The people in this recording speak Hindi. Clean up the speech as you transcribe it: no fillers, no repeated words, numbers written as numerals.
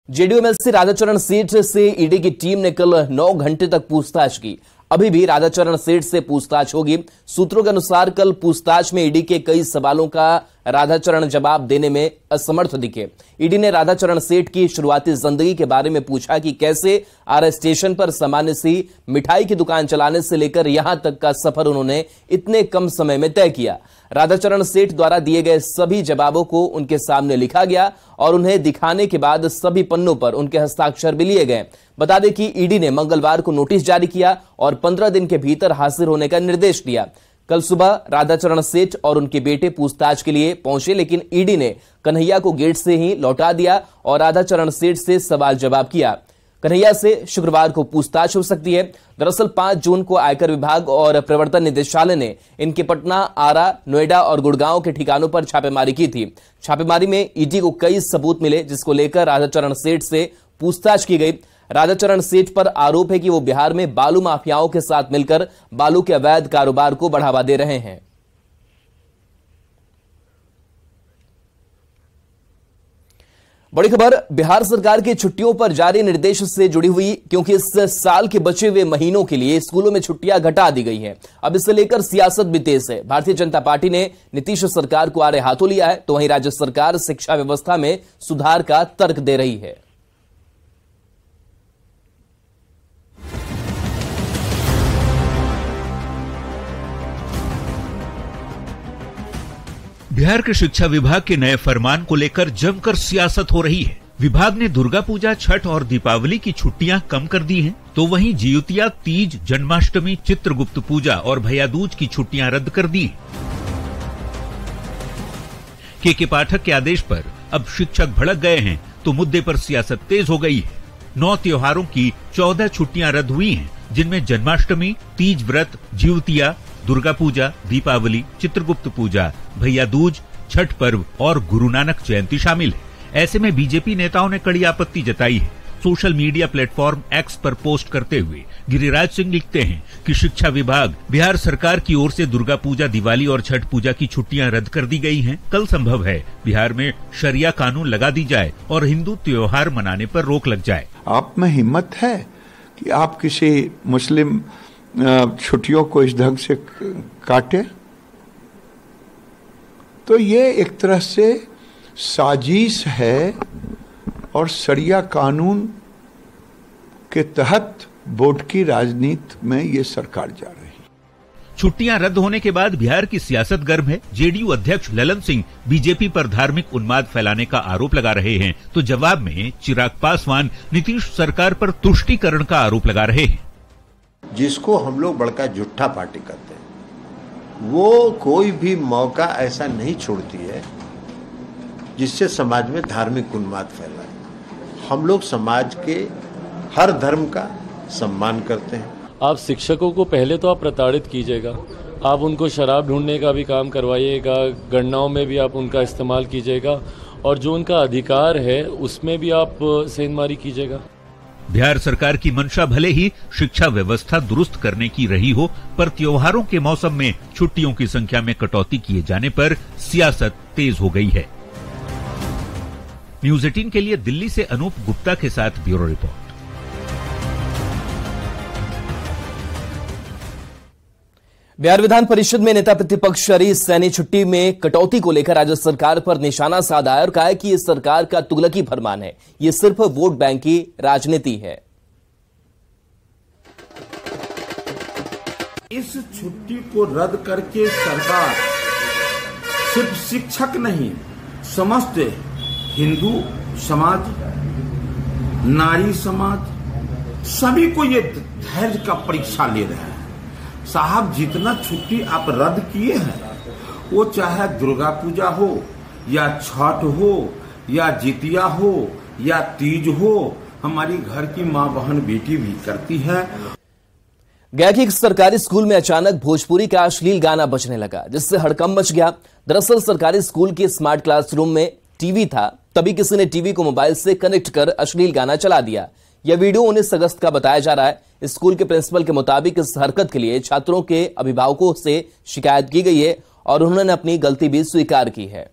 जेडीयू-एमएलसी राधाचरण सेठ से ईडी की टीम ने कल 9 घंटे तक पूछताछ की। अभी भी राधाचरण सेठ से पूछताछ होगी। सूत्रों के अनुसार कल पूछताछ में ईडी के कई सवालों का राधाचरण जवाब देने में असमर्थ दिखे। ईडी ने राधाचरण सेठ की शुरुआती जिंदगी के बारे में पूछा कि कैसे आरएस स्टेशन पर सामान्य सी मिठाई की दुकान चलाने से लेकर यहां तक का सफर उन्होंने इतने कम समय में तय किया। राधाचरण सेठ द्वारा दिए गए सभी जवाबों को उनके सामने लिखा गया और उन्हें दिखाने के बाद सभी पन्नों पर उनके हस्ताक्षर भी लिए गए। बता दें कि ईडी ने मंगलवार को नोटिस जारी किया और 15 दिन के भीतर हाजिर होने का निर्देश दिया। कल सुबह राधाचरण सेठ और उनके बेटे पूछताछ के लिए पहुंचे, लेकिन ईडी ने कन्हैया को गेट से ही लौटा दिया और राधाचरण सेठ से सवाल जवाब किया। कन्हैया से शुक्रवार को पूछताछ हो सकती है। दरअसल 5 जून को आयकर विभाग और प्रवर्तन निदेशालय ने इनके पटना, आरा, नोएडा और गुड़गांव के ठिकानों पर छापेमारी की थी। छापेमारी में ईडी को कई सबूत मिले, जिसको लेकर राधाचरण सेठ से पूछताछ की गई। राधाचरण सेठ पर आरोप है कि वो बिहार में बालू माफियाओं के साथ मिलकर बालू के अवैध कारोबार को बढ़ावा दे रहे हैं। बड़ी खबर बिहार सरकार की छुट्टियों पर जारी निर्देश से जुड़ी हुई, क्योंकि इस साल के बचे हुए महीनों के लिए स्कूलों में छुट्टियां घटा दी गई हैं। अब इसे लेकर सियासत भी तेज है। भारतीय जनता पार्टी ने नीतीश सरकार को आड़े हाथों लिया है, तो वहीं राज्य सरकार शिक्षा व्यवस्था में सुधार का तर्क दे रही है। बिहार के शिक्षा विभाग के नए फरमान को लेकर जमकर सियासत हो रही है। विभाग ने दुर्गा पूजा, छठ और दीपावली की छुट्टियां कम कर दी हैं, तो वहीं जियुतिया, तीज, जन्माष्टमी, चित्रगुप्त पूजा और भैया दूज की छुट्टियां रद्द कर दी। के पाठक के आदेश पर अब शिक्षक भड़क गए हैं, तो मुद्दे पर सियासत तेज हो गई है। 9 त्योहारों की 14 छुट्टियां रद्द हुई हैं, जिनमें जन्माष्टमी, तीज व्रत, जियुतिया, दुर्गा पूजा, दीपावली, चित्रगुप्त पूजा, भैया दूज, छठ पर्व और गुरु नानक जयंती शामिल है। ऐसे में बीजेपी नेताओं ने कड़ी आपत्ति जताई है। सोशल मीडिया प्लेटफॉर्म एक्स पर पोस्ट करते हुए गिरिराज सिंह लिखते हैं कि शिक्षा विभाग, बिहार सरकार की ओर से दुर्गा पूजा, दिवाली और छठ पूजा की छुट्टियां रद्द कर दी गई हैं। कल संभव है बिहार में शरिया कानून लगा दी जाए और हिंदू त्योहार मनाने पर रोक लग जाए। आप में हिम्मत है कि आप किसी मुस्लिम छुट्टियों को इस ढंग से काटे? तो ये एक तरह से साजिश है और शरिया कानून के तहत वोट की राजनीति में ये सरकार जा रही है। छुट्टियां रद्द होने के बाद बिहार की सियासत गर्म है। जेडीयू अध्यक्ष ललन सिंह बीजेपी पर धार्मिक उन्माद फैलाने का आरोप लगा रहे हैं, तो जवाब में चिराग पासवान नीतीश सरकार पर तुष्टीकरण का आरोप लगा रहे हैं। जिसको हम लोग बड़का झूठा पार्टी करते हैं, वो कोई भी मौका ऐसा नहीं छोड़ती है जिससे समाज में धार्मिक उन्माद फैलाए। हम लोग समाज के हर धर्म का सम्मान करते हैं। आप शिक्षकों को पहले तो आप प्रताड़ित कीजिएगा, आप उनको शराब ढूंढने का भी काम करवाइएगा, गणनाओं में भी आप उनका इस्तेमाल कीजिएगा और जो उनका अधिकार है उसमें भी आप सेंधमारी कीजिएगा। बिहार सरकार की मंशा भले ही शिक्षा व्यवस्था दुरुस्त करने की रही हो, पर त्योहारों के मौसम में छुट्टियों की संख्या में कटौती किए जाने पर सियासत तेज हो गई है। न्यूज़ 18 के लिए दिल्ली से अनूप गुप्ता के साथ ब्यूरो रिपोर्ट। बिहार विधान परिषद में नेता प्रतिपक्ष हरीश सैनी छुट्टी में कटौती को लेकर राज्य सरकार पर निशाना साधा है और कहा है कि यह सरकार का तुगलकी फरमान है, यह सिर्फ वोट बैंक की राजनीति है। इस छुट्टी को रद्द करके सरकार सिर्फ शिक्षक नहीं, समस्त हिंदू समाज, नारी समाज, सभी को ये धैर्य का परीक्षा ले रहे हैं। साहब, जितना छुट्टी आप रद्द किए हैं, वो चाहे दुर्गा पूजा हो या छठ हो या जितिया हो या तीज हो, हमारी घर की माँ बहन बेटी भी करती है। गया कि एक सरकारी स्कूल में अचानक भोजपुरी का अश्लील गाना बजने लगा, जिससे हड़कंप मच गया। दरअसल सरकारी स्कूल के स्मार्ट क्लासरूम में टीवी था, तभी किसी ने टीवी को मोबाइल से कनेक्ट कर अश्लील गाना चला दिया। यह वीडियो 19 अगस्त का बताया जा रहा है। स्कूल के प्रिंसिपल के मुताबिक इस हरकत के लिए छात्रों के अभिभावकों से शिकायत की गई है और उन्होंने अपनी गलती भी स्वीकार की है।